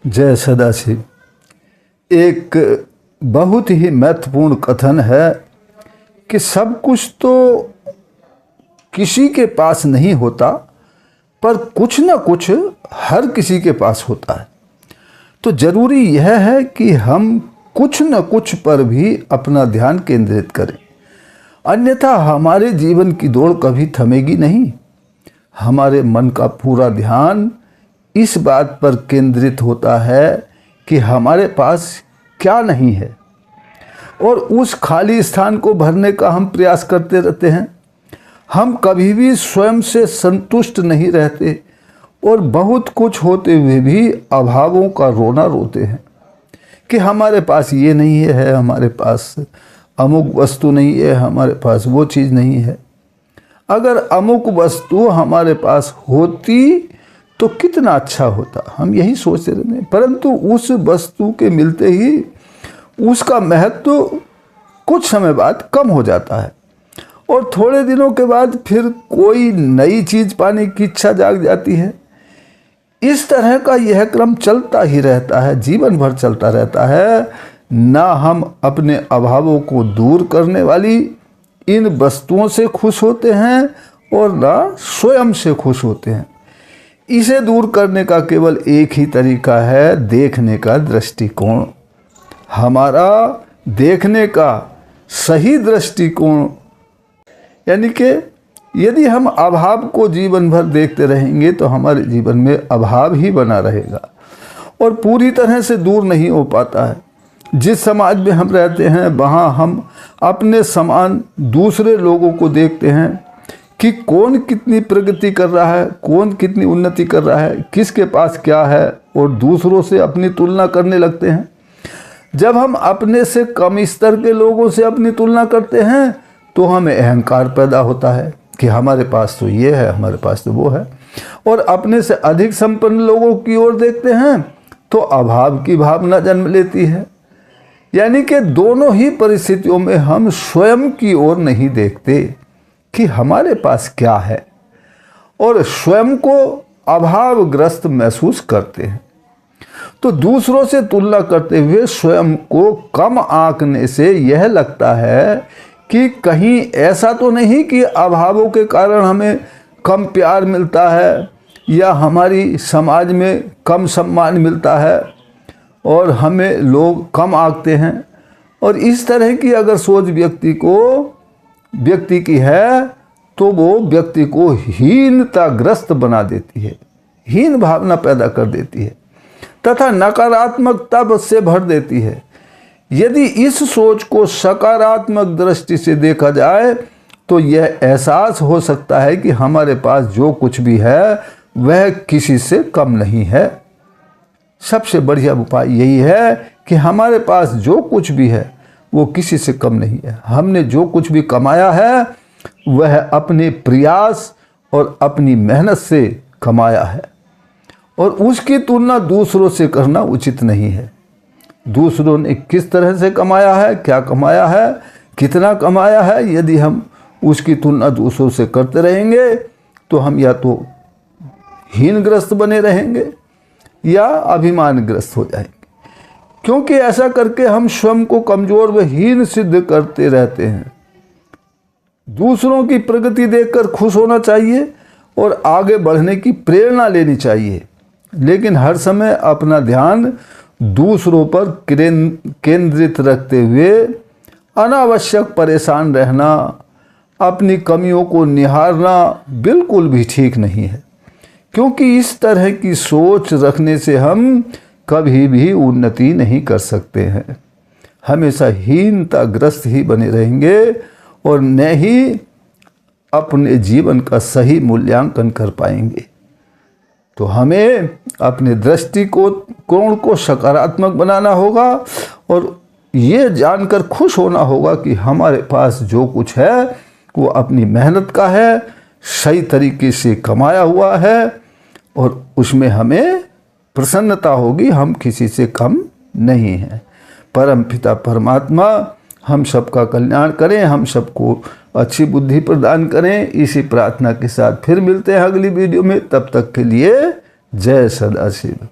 जय सदाशिव। एक बहुत ही महत्वपूर्ण कथन है कि सब कुछ तो किसी के पास नहीं होता, पर कुछ न कुछ हर किसी के पास होता है। तो ज़रूरी यह है कि हम कुछ न कुछ पर भी अपना ध्यान केंद्रित करें, अन्यथा हमारे जीवन की दौड़ कभी थमेगी नहीं। हमारे मन का पूरा ध्यान इस बात पर केंद्रित होता है कि हमारे पास क्या नहीं है, और उस खाली स्थान को भरने का हम प्रयास करते रहते हैं। हम कभी भी स्वयं से संतुष्ट नहीं रहते और बहुत कुछ होते हुए भी अभावों का रोना रोते हैं कि हमारे पास ये नहीं है, हमारे पास अमुक वस्तु नहीं है, हमारे पास वो चीज़ नहीं है। अगर अमुक वस्तु हमारे पास होती तो कितना अच्छा होता, हम यही सोचते रहते हैं। परंतु उस वस्तु के मिलते ही उसका महत्व कुछ समय बाद कम हो जाता है, और थोड़े दिनों के बाद फिर कोई नई चीज़ पाने की इच्छा जाग जाती है। इस तरह का यह क्रम चलता ही रहता है, जीवन भर चलता रहता है। ना हम अपने अभावों को दूर करने वाली इन वस्तुओं से खुश होते हैं और ना स्वयं से खुश होते हैं। इसे दूर करने का केवल एक ही तरीका है, देखने का दृष्टिकोण। हमारा देखने का सही दृष्टिकोण, यानी कि यदि हम अभाव को जीवन भर देखते रहेंगे तो हमारे जीवन में अभाव ही बना रहेगा और पूरी तरह से दूर नहीं हो पाता है। जिस समाज में हम रहते हैं वहाँ हम अपने समान दूसरे लोगों को देखते हैं कि कौन कितनी प्रगति कर रहा है, कौन कितनी उन्नति कर रहा है, किसके पास क्या है, और दूसरों से अपनी तुलना करने लगते हैं। जब हम अपने से कम स्तर के लोगों से अपनी तुलना करते हैं तो हमें अहंकार पैदा होता है कि हमारे पास तो ये है, हमारे पास तो वो है, और अपने से अधिक संपन्न लोगों की ओर देखते हैं तो अभाव की भावना जन्म लेती है। यानी कि दोनों ही परिस्थितियों में हम स्वयं की ओर नहीं देखते कि हमारे पास क्या है, और स्वयं को अभावग्रस्त महसूस करते हैं। तो दूसरों से तुलना करते हुए स्वयं को कम आंकने से यह लगता है कि कहीं ऐसा तो नहीं कि अभावों के कारण हमें कम प्यार मिलता है या हमारी समाज में कम सम्मान मिलता है और हमें लोग कम आंकते हैं। और इस तरह की अगर सोच व्यक्ति की है तो वो व्यक्ति को हीनताग्रस्त बना देती है, हीन भावना पैदा कर देती है तथा नकारात्मकता से भर देती है। यदि इस सोच को सकारात्मक दृष्टि से देखा जाए तो यह एहसास हो सकता है कि हमारे पास जो कुछ भी है वह किसी से कम नहीं है। सबसे बढ़िया उपाय यही है कि हमारे पास जो कुछ भी है वो किसी से कम नहीं है। हमने जो कुछ भी कमाया है वह अपने प्रयास और अपनी मेहनत से कमाया है, और उसकी तुलना दूसरों से करना उचित नहीं है। दूसरों ने किस तरह से कमाया है, क्या कमाया है, कितना कमाया है, यदि हम उसकी तुलना दूसरों से करते रहेंगे तो हम या तो हीनग्रस्त बने रहेंगे या अभिमानग्रस्त हो जाएंगे, क्योंकि ऐसा करके हम स्वयं को कमज़ोर व हीन सिद्ध करते रहते हैं। दूसरों की प्रगति देखकर खुश होना चाहिए और आगे बढ़ने की प्रेरणा लेनी चाहिए, लेकिन हर समय अपना ध्यान दूसरों पर केंद्रित रखते हुए अनावश्यक परेशान रहना, अपनी कमियों को निहारना बिल्कुल भी ठीक नहीं है, क्योंकि इस तरह की सोच रखने से हम कभी भी उन्नति नहीं कर सकते हैं। हमेशा हीनताग्रस्त ही बने रहेंगे और न ही अपने जीवन का सही मूल्यांकन कर पाएंगे। तो हमें अपने दृष्टिकोण को सकारात्मक बनाना होगा और ये जानकर खुश होना होगा कि हमारे पास जो कुछ है वो अपनी मेहनत का है, सही तरीके से कमाया हुआ है, और उसमें हमें प्रसन्नता होगी, हम किसी से कम नहीं हैं। परम पिता परमात्मा हम सबका कल्याण करें, हम सबको अच्छी बुद्धि प्रदान करें। इसी प्रार्थना के साथ फिर मिलते हैं अगली वीडियो में। तब तक के लिए जय सदाशिव।